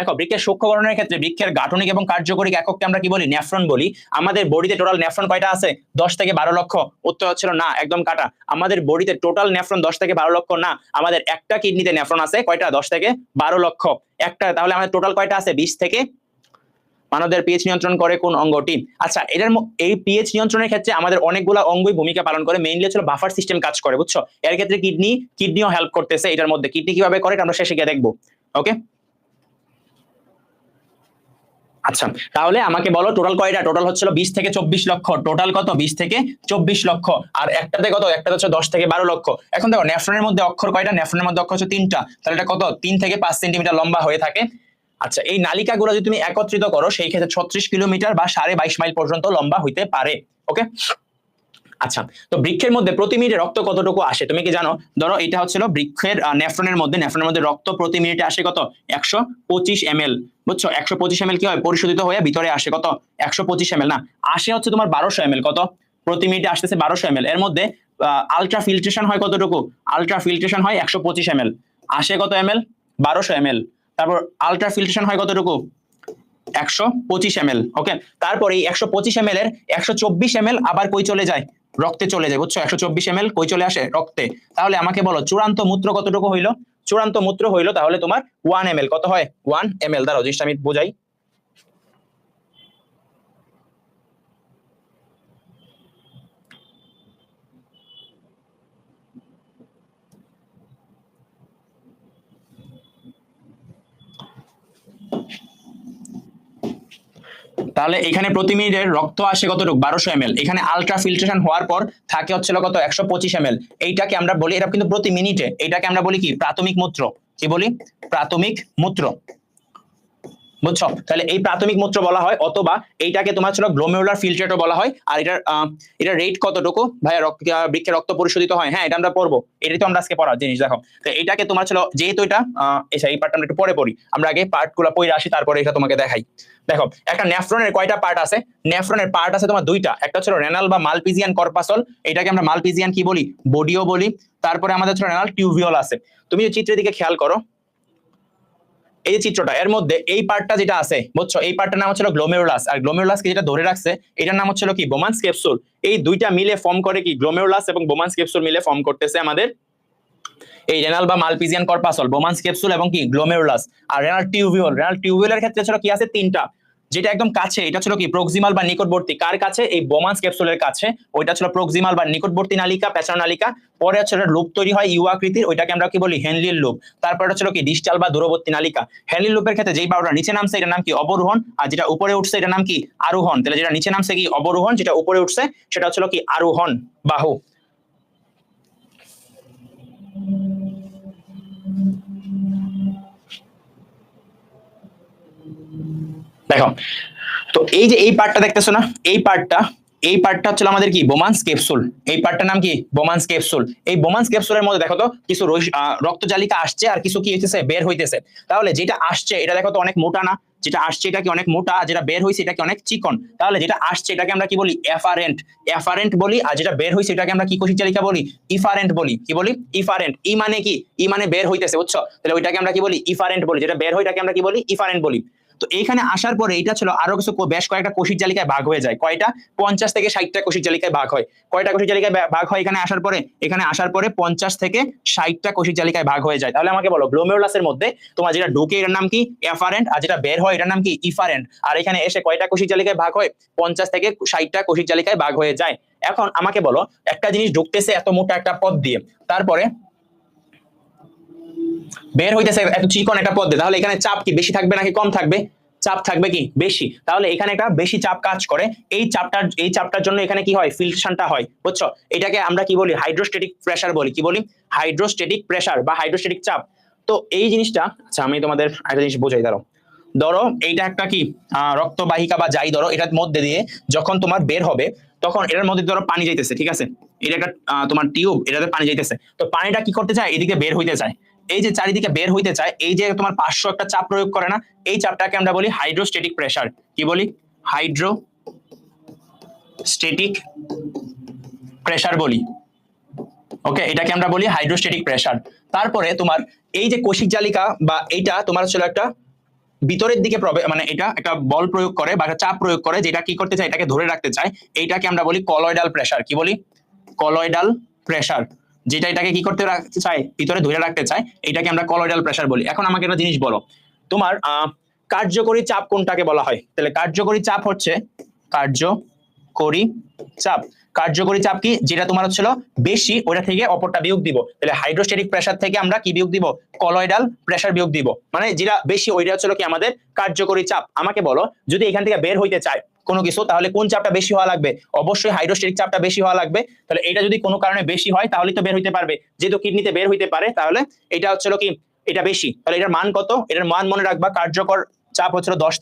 দেখো বৃক্ষের সূক্ষ্ম গঠনের ক্ষেত্রে বৃক্ষের গাঠনিক এবং কার্যকরী একককে আমরা কি বলি, নেফ্রন বলি। আমাদের বডিতে টোটাল নেফ্রন কয়টা আছে, 10 থেকে 12 লক্ষ। উত্তর হচ্ছিল না, একদম কাটা। আমাদের বডিতে টোটাল নেফ্রন 10 থেকে 12 লক্ষ না, আমাদের একটা কিডনিতে নেফ্রন আছে কয়টা, 10 থেকে 12 লক্ষ একটা। তাহলে আমাদের টোটাল কয়টা আছে, 20 থেকে। মানবদের পিএইচ নিয়ন্ত্রণ করে কোন অঙ্গটি? আচ্ছা, এই পিএইচ নিয়ন্ত্রণের ক্ষেত্রে আমাদের অনেকগুলো অঙ্গই ভূমিকা পালন করে। মেইনলি হচ্ছে বাফার সিস্টেম কাজ করে, বুঝছো? এর ক্ষেত্রে কিডনিও হেল্প করতেছে এটার মধ্যে। কিডনি কিভাবে করে আমরা শেষে গিয়ে দেখবো। ওকে, আচ্ছা তাহলে আমাকে বলো টোটাল কয়টা? টোটাল হচ্ছিল 20 থেকে 24 লক্ষ। টোটাল কত, 20 থেকে 24 লক্ষ। আর একটাতে কত, একটাতে হচ্ছে 10 থেকে 12 লক্ষ। এখন দেখো নেফ্রনের মধ্যে অক্ষর কয়টা, নেফ্রনের মধ্যে অক্ষর হচ্ছে 3টা। তাহলে এটা কত, 3 থেকে 5 সেন্টিমিটার লম্বা হয়ে থাকে। আচ্ছা, এই নালিকাগুলো যদি তুমি একত্রিত করো সেই ক্ষেত্রে 36 কিলোমিটার বা 22.5 মাইল পর্যন্ত লম্বা হইতে পারে। ওকে, আচ্ছা তো বৃক্ষের মধ্যে প্রতি মিনিটে রক্ত কতটুকু আসে তুমি কি জানো? ধরো এটা হচ্ছিল বৃক্ষের নেফ্রনের মধ্যে রক্ত প্রতি মিনিটে আসে কত, 125 ml। বুঝছো, 125 ml কি হয়, পরিশোধিত হয়ে ভিতরে আসে কত, 125 ml না, আসে হচ্ছে তোমার 1200 ml। কত, প্রতি মিনিটে আসতেছে 1200 ml। এর মধ্যে আলট্রা ফিল্ট্রেশন হয় কতটুকু, আলট্রা ফিল্ট্রেশন হয় 125 ml। আসে কত ml, 1200 ml। তারপর আলট্রা ফিল্ট্রেশন হয় কতটুকু, 125 ml। ওকে, তারপর এই 125 ml এর 124 ml আবার কই চলে যায়, রক্তে চলে যায়। বুঝছো, 124 ml কই চলে আসে, রক্তে। তাহলে আমাকে বলো চূড়ান্ত মূত্র কতটুকু হইলো? চূড়ান্ত মূত্র হইলো তাহলে তোমার 1 ml। কত হয়, 1 ml। দাঁড়াও জিনিসটা আমি বোঝাই। তাহলে এখানে প্রতি মিনিটের রক্ত আসে কতটুকু, 1200 ml। এখানে আলট্রা ফিল্ট্রেশন হওয়ার পর থাকে হচ্ছিল কত, 125 ml। এইটাকে আমরা বলি, এটা কিন্তু প্রতি মিনিটে, এইটাকে আমরা বলি কি, প্রাথমিক মূত্র। কি বলি, প্রাথমিক মূত্র। বুঝছো, তাহলে এই প্রাথমিক মূত্র বলা হয়, অথবা এইটাকে তোমার ছিল গ্লোমেরুলার ফিল্ট্রেটও বলা হয়। আর এটার রেট কতটুকু ভাইয়া, বৃক্ষে রক্ত পরিশোধিত হয়, হ্যাঁ এটা আমরা পড়বো, এটাই তো আমরা আজকে পড়ার জিনিস। দেখো তো এইটাকে তোমার ছিল, যেহেতু এটা এই পার্টটা আমরা একটু পরে পড়ি, আমরা আগে পার্ট গুলো পড়ে আসি তারপরে এটা তোমাকে দেখাই। দেখো একটা নেফ্রনের কয়টা পার্ট আছে, নেফ্রনের পার্ট আছে তোমার দুইটা। একটা হচ্ছে রেনাল বা মালপিজিয়ান কর্পাসল, এটাকে আমরা মালপিজিয়ান কি বলি, বডিও বলি। তারপরে আমাদের হচ্ছে রেনাল টিউবিউল আছে। তুমি চিত্রের দিকে খেয়াল করো, এই চিত্রটা, এর মধ্যে এই পার্টটা যেটা আছে, বুঝছো, এই পার্টটার নাম হচ্ছে গ্লোমেরুলাস। আর গ্লোমেরুলাসকে যেটা ধরে রাখছে এটার নাম হচ্ছে কি, বোমান্স ক্যাপসুল। এই দুইটা মিলে ফর্ম করে কি, গ্লোমেরুলাস এবং বোমান্স ক্যাপসুল মিলে ফর্ম করতেছে আমাদের এই রেনাল বা মালপিজিয়ান কর্পাসল, বোমান্স ক্যাপসুল এবং কি, গ্লোমেরুলাস। আর রেনাল টিউবিউল, রেনাল টিউবিউলের ক্ষেত্রে ছিল কি আছে, 3টা। যেটা একদম কাছে এটা ছিল কি, প্রক্সিমাল বা নিকটবর্তী। কার কাছে, এই বোমান্স ক্যাপসুলের কাছে, ওইটা ছিল প্রক্সিমাল বা নিকটবর্তী নালিকা, পেছানো নালিকা। পরে হচ্ছে লুপ তৈরি হয় ইউ আকৃতির, ওইটাকে আমরা কি বলি, হেনলির লুপ। তারপর হচ্ছে কি, ডিস্টাল বা দূরবর্তী নালিকা। হেনলির লুপের ক্ষেত্রে যেই বারোটা নিচে নামছে এটার নাম কি, অবরোহণ। আর যেটা উপরে উঠছে এটার নাম কি, আরোহণ। তাহলে যেটা নিচে নামছে কি, অবরোহণ, যেটা উপরে উঠছে সেটা হচ্ছে কি, আরোহণ বাহু। দেখো তো এই যে এই পার্টটা দেখতেছো না, এই পার্টটা হচ্ছে আমাদের কি, বোমান্স ক্যাপসুল। এই পার্টটার নাম কি, বোমান্স ক্যাপসুল। এই বোমান্স ক্যাপসুলের মধ্যে দেখো তো কিছু রক্তজালিকা আসছে আর কিছু কি হইতেছে, বের হইতেছে। তাহলে যেটা আসছে এটা দেখো তো অনেক মোটা না, যেটা আসছে এটা কি অনেক মোটা, যেটা বের হইছে এটা কি অনেক চিকন। তাহলে যেটা আসছে এটাকে আমরা কি বলি, এফারেন্ট বলি। আর যেটা বের হইছে এটাকে আমরা কি কোষিক জালিকা বলি, ইফারেন্ট বলি। কি বলি, ইফারেন্ট। ই মানে কি, ই মানে বের হইতেছে, বুঝছো? তাহলে ওইটাকে আমরা কি বলি, ইফারেন্ট বলি। যেটা বের হয় এটাকে আমরা কি বলি, ইফারেন্ট বলি। তো এইখানে আসার পরে এটা ছিল আরো কিছু বেশ কয়েকটা কোষিক জালিকায় ভাগ হয়ে যায়। কয়টা, 50 থেকে 60টা কোষিক জালিকায় ভাগ হয়। কয়টা কোষিক জালিকায় ভাগ হয় এখানে আসার পরে, এখানে আসার পরে 50 থেকে 60টা কোষিক জালিকায় ভাগ হয়ে যায়। তাহলে আমাকে বলো গ্লোমেরুলাসের মধ্যে তোমার যেটা ঢুকে এটার নাম কি, এফারেন্ট। আর যেটা বের হয় এটার নাম কি, ইফারেন্ট। আর এখানে এসে কয়টা কোষিক জালিকায় ভাগ হয়, 50 থেকে 60টা কোষিক জালিকায় ভাগ হয়ে যায়। এখন আমাকে বলো একটা জিনিস ঢুকতেছে এত মোটা একটা পথ দিয়ে, তারপরে বের হইতেছে এত চিকন একটা পথ দিয়ে, তাহলে এখানে চাপ কি বেশি থাকবে নাকি কম থাকবে? চাপ থাকবে কি, বেশি। তাহলে এখানে একটা বেশি চাপ কাজ করে। এই চাপটার জন্য এখানে কি হয়, ফিল্ট্রেশনটা হয়, বুঝছো? এটাকে আমরা কি বলি, হাইড্রোস্ট্যাটিক প্রেসার বলি। কি বলি, হাইড্রোস্ট্যাটিক প্রেসার বা হাইড্রোস্ট্যাটিক চাপ। তো এই জিনিসটা, আচ্ছা আমি তোমাদের একটা জিনিস বোঝাই। ধরো এইটা একটা কি, রক্তবাহিকা বা যাই ধরো, এটার মধ্যে দিয়ে যখন তোমার বের হবে তখন এটার মধ্যে ধরো পানি যাইতেছে, ঠিক আছে? এটা একটা তোমার টিউব, এটাতে পানি যাইতেছে। তো পানিটা কি করতে চায়, এদিকে বের হইতে চায়। এই যে চারিদিকে বের হইতে চায়, এই যে তোমার 500 একটা চাপ প্রয়োগ করে না, এই চাপটাকে আমরা বলি হাইড্রোস্ট্যাটিক প্রেসার। কি বলি, হাইড্রোস্ট্যাটিক প্রেসার বলি। ওকে, এটাকে আমরা বলি হাইড্রোস্ট্যাটিক প্রেসার। তারপরে তোমার এই যে কোষিক জালিকা বা এইটা তোমার ছিল একটা ভিতরের দিকে মানে এটা একটা বল প্রয়োগ করে বা চাপ প্রয়োগ করে, যেটা কি করতে চায়, এটাকে ধরে রাখতে চায়, এইটাকে আমরা বলি কলয়েডাল প্রেসার। কি বলি? Colloidal pressure. যেটা এটাকে কি করতে রাখতে চায়, ভিতরে ধরে রাখতে চায়, এটাকে আমরা কলয়েডাল প্রেসার বলি। এখন আমাকে একটা জিনিস বলো, তোমার কার্যকরী চাপ কোনটাকে বলা হয়? তাহলে কার্যকরী চাপ হচ্ছে কার্যকরী চাপ। কার্যকরী চাপ কি? যেটা তোমার হচ্ছিল বেশি, ওটা থেকে অপরটা বিয়োগ দিব। তাহলে হাইড্রোস্ট্যাটিক প্রেসার থেকে আমরা কি বিয়োগ দিব? কলয়েডাল প্রেসার বিয়োগ দিব। মানে যেটা বেশি ওইটা হচ্ছিল কি আমাদের কার্যকরী চাপ। আমাকে বলো, যদি এখান থেকে বের হইতে চায় কোনো কিছু, তাহলে কোন চাপটা বেশি হওয়া লাগবে? অবশ্যই হাইড্রোস্ট্যাটিক চাপটা বেশি হওয়া লাগবে। তাহলে এটা যদি কোনো কারণে বেশি হয় তাহলে তো বের হইতে পারবে, যেহেতু কিডনিতে বের হইতে পারে, তাহলে এটা হচ্ছিল কি এটা বেশি। তাহলে এটার মান কত? এটার মান মনে রাখবা, কার্যকর চাপ হচ্ছিল 10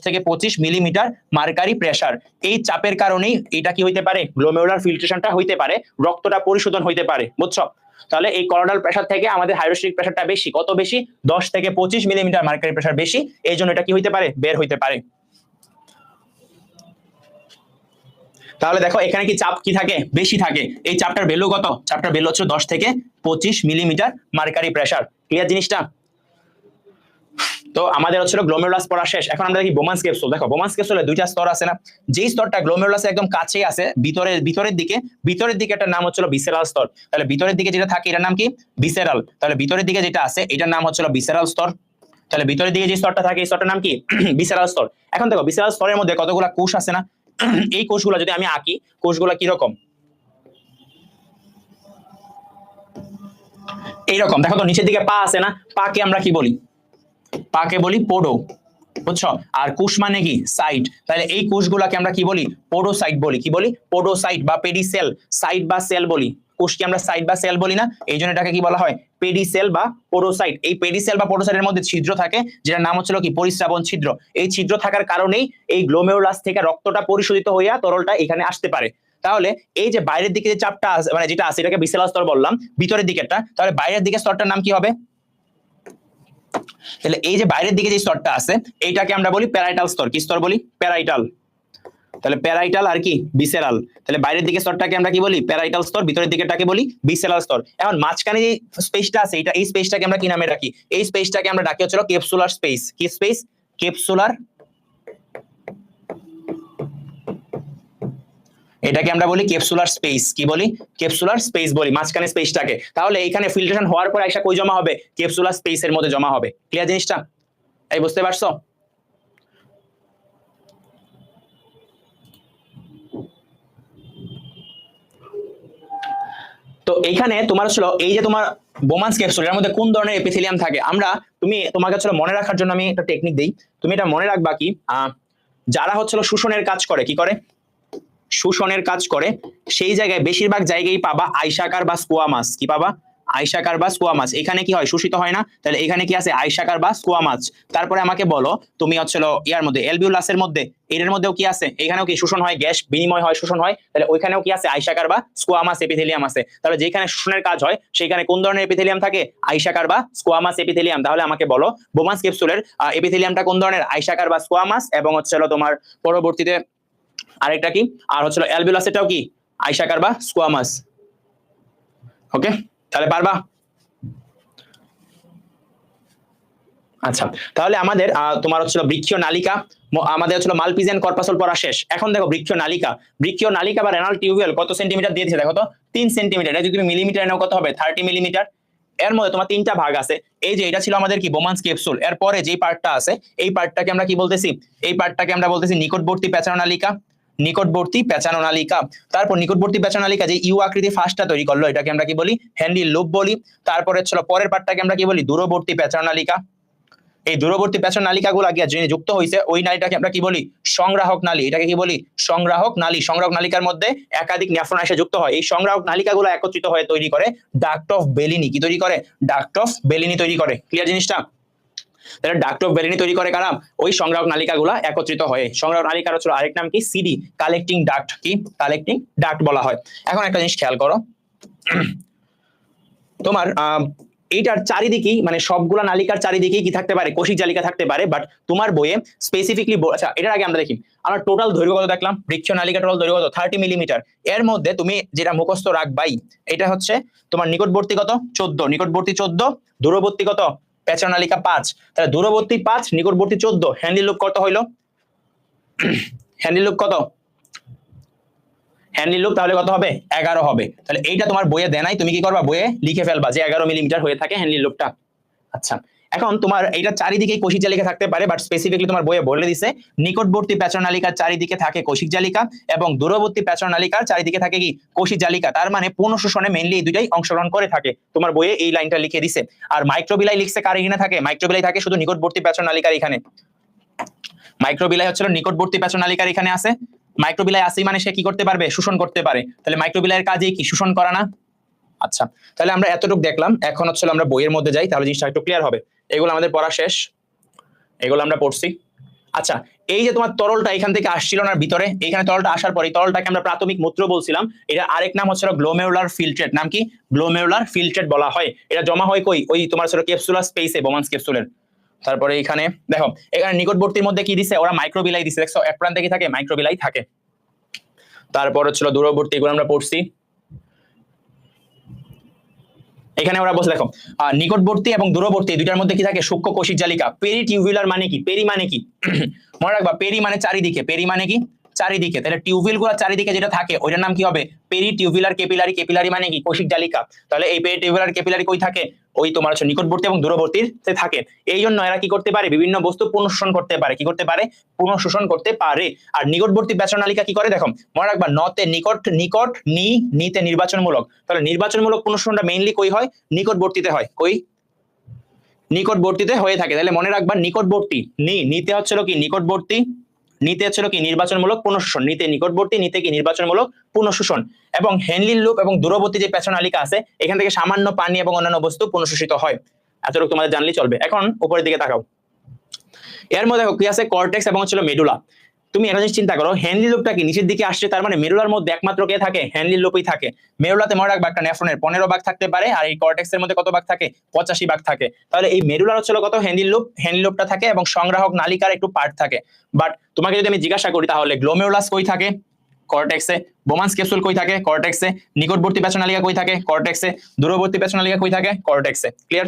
থেকে 25 মিলিমিটার মার্কারি প্রেসার। এই চাপের কারণেই এটা কি হইতে পারে? গ্লোমেরুলার ফিল্ট্রেশনটা হইতে পারে, রক্তটা পরিশোধন হইতে পারে। বুঝছো? তাহলে এই কলয়েডাল প্রেসার থেকে আমাদের হাইড্রোস্ট্যাটিক প্রেসারটা বেশি। কত বেশি? 10 থেকে 25 মিলিমিটার মার্কারি প্রেসার বেশি। এই জন্য এটা কি হইতে পারে? বের হইতে পারে। তাহলে দেখো এখানে কি চাপ কি থাকে? বেশি থাকে। এই চাপটার ভ্যালু কত? চাপটার ভ্যালু হচ্ছে 10 থেকে 25 মিলিমিটার মার্কারি প্রেসার। ক্লিয়ার জিনিসটা? তো আমাদের হচ্ছিল গ্লোমেরুলাস পড়া শেষ। এখন আমরা দেখি বোমান্স ক্যাপসুল। দেখো বোমান্স ক্যাপসুলে দুইটা স্তর আছে না? যেই স্তরটা গ্লোমেরুলাসের একদম কাছেই আছে, ভিতরের দিকে একটা নাম হচ্ছিল ভিসেরাল স্তর। তাহলে ভিতরের দিকে যেটা থাকে এটার নাম কি? ভিসেরাল। তাহলে ভিতরের দিকে যেটা আছে এটার নাম হচ্ছিল ভিসেরাল স্তর। তাহলে ভিতরের দিকে যে স্তরটা থাকে এই স্তরটার নাম কি? ভিসেরাল স্তর। এখন দেখো ভিসেরাল স্তরের মধ্যে কতগুলা কোষ আছে না? এই কোষগুলো যদি আমি আঁকি, কোষগুলো কিরকম? এইরকম। দেখো তো নিচের দিকে পা আছে না? পাকে আমরা কি বলি? পাকে বলি পোডো। বুঝছো? আর কোষ মানে কি? সাইট। তাহলে এই কোষগুলাকে আমরা কি বলি? পোডোসাইট বলি। কি বলি? পোডোসাইট বা পেডিসেল। সাইট বা সেল বলি, কোষকে আমরা সাইট বা সেল বলি না? এই জন্য এটাকে কি বলা হয়? পেডিসেল বা পোডোসাইট। এই পেডিসেল বা পোডোসাইটের মধ্যে ছিদ্র থাকে, যেটার নাম হচ্ছিল কি? পরিস্রাবণ ছিদ্র। এই ছিদ্র থাকার কারণেই এই গ্লোমেরুলাস থেকে রক্তটা পরিশোধিত হইয়া তরলটা এখানে আসতে পারে। তাহলে এই যে বাইরের দিকে যে চাপটা আছে, মানে যেটা আছে, এটাকে ভিসেরাল স্তর বললাম, ভিতরের দিকেরটা। তাহলে বাইরের দিকে স্তরটার নাম কি হবে? তাহলে এই যে বাইরের দিকে যে স্তরটা আছে এইটাকে আমরা বলি প্যারাইটাল স্তর। কি স্তর বলি? প্যারাইটাল। তাহলে প্যারাইটাল আর কি? ভিসেরাল। তাহলে বাইরের দিকে স্তরটাকে আমরা কি বলি? প্যারাইটাল স্তর। ভিতরের দিকেটাকে বলি ভিসেরাল স্তর। এখন মাঝখানে যে স্পেসটা আছে এটা, এই স্পেসটাকে আমরা কি নামে রাখি? এই স্পেসটাকে আমরা ডাকি হচ্ছে ক্যাপসুলার স্পেস। কি স্পেস? ক্যাপসুলার। এটাকে আমরা বলি ক্যাপসুলার স্পেস। কি বলি? ক্যাপসুলার স্পেস বলি মাঝখানে স্পেসটাকে। তাহলে এইখানে ফিল্ট্রেশন হওয়ার পর আইসা কই জমা হবে? ক্যাপসুলার স্পেসের মধ্যে জমা হবে। ক্লিয়ার জিনিসটা? এই বুঝতে পারছো? তো এইখানে তোমার ছিল এই যে তোমার বোমান্স ক্যাপসুল, এর মধ্যে কোন ধরনের এপিথেলিয়াম থাকে আমরা, তোমার কাছে মনে রাখার জন্য আমি একটা টেকনিক দেই। তুমি এটা মনে রাখবা কি, যারা হচ্ছিল শোষণের কাজ করে, কি করে? শোষণের কাজ করে, সেই জায়গায় বেশিরভাগ জায়গায় পাবা আইসাকার বা স্কোয়ামাস। কি পাবা? আইসাকার বা স্কোয়ামাস। এখানে কি হয়? শোষিত হয় না? তাহলে এখানে কি আছে? আইসাকার বা স্কোয়ামাস। তারপরে আমাকে বলো, তুমি হচ্ছিল ইয়ার মধ্যে এলবিউলাসের মধ্যে, এর মধ্যেও কি আছে? এখানেও কি শোষণ হয়? গ্যাস বিনিময় হয়, শোষণ হয়। তাহলে ওইখানেও কি আছে? আইসাকার বা স্কোয়ামাস এপিথেলিয়াম আছে। তাহলে যেখানে শোষণের কাজ হয় সেখানে কোন ধরনের এপিথেলিয়াম থাকে? আইসাকার বা স্কোয়ামাস এপিথেলিয়াম। তাহলে আমাকে বলো বোমান্স ক্যাপসুলের এপিথেলিয়ামটা কোন ধরনের? আইসাকার বা স্কোয়ামাস। এবং হচ্ছিল তোমার পরবর্তীতে আরেকটা কি, আর হচ্ছিল অ্যালবিউলাসেরটাও কি? আইসাকার বা স্কোয়ামাস। ওকে, তাহলে পারবা? আচ্ছা, তাহলে আমাদের তোমার হচ্ছিল বৃক্ষীয় নালিকা, আমাদের হচ্ছিল মালপিজিয়ান কর্পাসল পড়া শেষ। এখন দেখো বৃক্ষীয় নালিকা বা রেনাল টিউবুল কত সেন্টিমিটার দিয়ে দিয়েছে? দেখো তো 3 সেন্টিমিটার। এটা যদি তুমি মিলিমিটার নাও কত হবে? 30 মিলিমিটার। এর মধ্যে তোমার তিনটা ভাগ আছে। এই যে এটা ছিল আমাদের কি? Bowman's capsule. এর পরে যেই পার্টটা আছে এই পার্টটাকে আমরা কি বলতেছি? এই পার্টটাকে আমরা বলতেছি নিকটবর্তী পেঁচানো নালিকা। নিকটবর্তী পেঁচানো নালিকা। তারপর নিকটবর্তী পেঁচানো নালিকা যে ইউ আকৃতি ফার্স্টটা তৈরি করলো এটাকে আমরা কি বলি? হ্যান্ডি লুপ বলি। তারপরে ছিল পরের পার্টটাকে আমরা কি বলি? দূরবর্তী পেঁচানো নালিকা। এই দূরবর্তী পেঁচানো নালিকাগুলো গিয়ে যিনি যুক্ত হয়েছে ওই নালীটাকে আমরা কি বলি? সংগ্রাহক নালী। এটাকে কি বলি? সংগ্রাহক নালী। সংগ্রাহক নালিকার মধ্যে একাধিক নেফ্রন এসে যুক্ত হয়। এই সংগ্রাহক নালিকাগুলো একত্রিত হয়ে তৈরি করে ডাক্ট অফ বেলিনি। কি তৈরি করে? ডাক্ট অফ বেলিনি তৈরি করে। ক্লিয়ার জিনিসটা? তাহলে ডাক্ট অফ বেলিনি তৈরি করে কারা? ওই সংগ্রাহক নালিকাগুলো একত্রিত হয়ে। সংগ্রাহক নালিকার হচ্ছে আরেক নাম কি? CD, collecting duct. কি? কালেক্টিং ডাক্ট বলা হয়। এখন একটা জিনিস খেয়াল করো, তোমার এইটার চারিদিকেই মানে সবগুলা নালিকার চারিদিকেই কি থাকতে পারে? কোষিক জালিকা থাকতে পারে। বাট তোমার বইয়ে স্পেসিফিকলি, আচ্ছা এটার আগে আমরা দেখি আমরা টোটাল দৈর্ঘ্য কত দেখলাম? বৃক্ষ নালিকা টোটাল দৈর্ঘ্য কত? 30 মিলিমিটার। এর মধ্যে তুমি যেটা মুখস্থ রাখবাই এটা হচ্ছে তোমার নিকটবর্তী কত? 14, নিকটবর্তী 14, দূরবর্তী কত? পেছনালিকা 5, তাহলে দূরবর্তী 5, নিকটবর্তী 14, হ্যান্ডি লুপ কত হইলো? হ্যান্ডি লুপ কত? হ্যান্ডি লুপ তাহলে কত হবে? 11 হবে। তাহলে এইটা তোমার বইয়ে দেয় নাই, তুমি কি করবা? বইয়ে লিখে ফেলবা যে 11 মিলিমিটার হয়ে থাকে হ্যান্ডি লুপটা। আচ্ছা, এখন তোমার এইটা চারিদিকে কৌশিক জালিকা থাকতে পারে, বাট স্পেসিফিকলি তোমার বইয়ে বলে দিছে নিকটবর্তী পেছনালিকার চারিদিকে থাকে কৌশিক জালিকা এবং দূরবর্তী পেছনালিকার চারিদিকে থাকে কি? কৌশিক জালিকা। তার মানে পুনঃ শোষণে মেইনলি এই দুইটাই অংশগ্রহণ করে থাকে। তোমার বইয়ে এই লাইনটা লিখে দিছে। আর মাইক্রোবিলাই লিখছে কার এখানে থাকে? মাইক্রোবিলাই থাকে শুধু নিকটবর্তী পেছনালিকার এখানে। মাইক্রোবিলাই হচ্ছে নিকটবর্তী পেছনালিকার এখানে আছে। মাইক্রোবিলাই আসি মানে সে কি করতে পারবে? শোষণ করতে পারে। তাহলে মাইক্রোবিলাইয়ের কাজই কি? শোষণ করা না? আচ্ছা, তাহলে আমরা এতটুকু দেখলাম। এখন হচ্ছে আমরা বইয়ের মধ্যে যাই, তাহলে জিনিসটা একটু ক্লিয়ার হবে। এগুলো আমাদের পড়া শেষ, এগুলো আমরা পড়ছি। আচ্ছা, এই যে তোমার তরলটা এখান থেকে আসছিল না ভিতরে, এখানে তরলটা আসার পরে তরলটাকে আমরা প্রাথমিক মূত্র বলছিলাম। এটা আরেক নাম হচ্ছে গ্লোমেরুলার ফিল্ট্রেট। নাম কি? গ্লোমেরুলার ফিল্ট্রেট বলা হয়। এটা জমা হয় কই? ওই তোমার ক্যাপসুলার স্পেসে, বোমান্স ক্যাপসুলের। তারপরে এখানে দেখো, এখানে নিকটবর্তীর মধ্যে কি দিছে? ওরা মাইক্রোবিলাই দিছে। দেখছো এক প্রান্তে কি থাকে? মাইক্রোবিলাই থাকে। তারপর হচ্ছে দূরবর্তী, এগুলো আমরা পড়ছি। এখানে ওরা বসে দেখো, নিকটবর্তী এবং দূরবর্তী দুইটার মধ্যে কি থাকে? সূক্ষ্ম কৌশিক জালিকা। পেরি টিউবুলার মানে কি? পেরি মানে কি? মনে রাখবা, পেরি মানে চারিদিকে। পেরি মানে কি? চারিদিকে। তাহলে টিউবিল গুলো চারিদিকে যেটা থাকে ওইটার নাম কি হবে? Peri tubular capillary. ক্যাপিলারি মানে কি? কৌশিক জালিকা। তাহলে এই পেরি টিউবুলার ক্যাপিলারি কই থাকে? ওই তোমার নিকটবর্তী এবং দূরবর্তীতে থাকে। এই জন্য এরা কি করতে পারে? বিভিন্ন বস্তু পুনঃশোষণ করতে পারে। কি করতে পারে? পুনঃশোষণ করতে পারে। আর নিকটবর্তী পেছনালিকা কি করে? দেখো, মনে রাখবা, নতে নিকট, নিকট, নিতে নির্বাচনমূলক। তাহলে নির্বাচনমূলক পুনঃশোষণটা মেইনলি কই হয়? নিকটবর্তীতে হয়। কই? নিকটবর্তীতে হয়ে থাকে। তাহলে মনে রাখবা, নিকটবর্তী, নিতে হচ্ছিল কি? নিকটবর্তী, নিতে হচ্ছিল কি? নির্বাচনমূলক পুনঃশোষণ। নিতে নিকটবর্তী, নিতে কি? নির্বাচনমূলক পুনঃশোষণ। এবং হেনলির লুপ এবং দূরবর্তী যে পেছনালিকা আছে, এখান থেকে সামান্য পানি এবং অন্যান্য বস্তু পুনঃশোষিত হয়। এতটুকু তোমাদের জানলেই চলবে। এখন উপরের দিকে তাকাও। এর মধ্যে কি আছে? কর্টেক্স এবং হচ্ছিল মেডুলা। তুমি একটা জিনিস চিন্তা করো, হেনলি লুপটা কি নিচের দিকে আসছে, তার মানে মেডুলার মধ্যে একমাত্র কে থাকে? হেনলি লুপই থাকে। মেডুলাতে মনে রাখবা, একটা নেফ্রনের 15 ভাগ থাকতে পারে, আর এই কর্টেক্সের মধ্যে কত ভাগ থাকে? 85 ভাগ থাকে। তাহলে এই মেডুলার হচ্ছিল কত? Henley loop. হেনলি লুপটা থাকে এবং সংগ্রাহক নালিকার একটু পার্ট থাকে। বাট তোমাকে যদি আমি জিজ্ঞাসা করি, তাহলে গ্লোমেরুলাস কই থাকে? কর্টেক্সে। বোমান্স ক্যাপসুল কই থাকে? কর্টেক্সে। নিকটবর্তী পেছনালিকা কই থাকে? কর্টেক্সে। দূরবর্তী পেছনালিকা কই থাকে? কর্টেক্সে। ক্লিয়ার?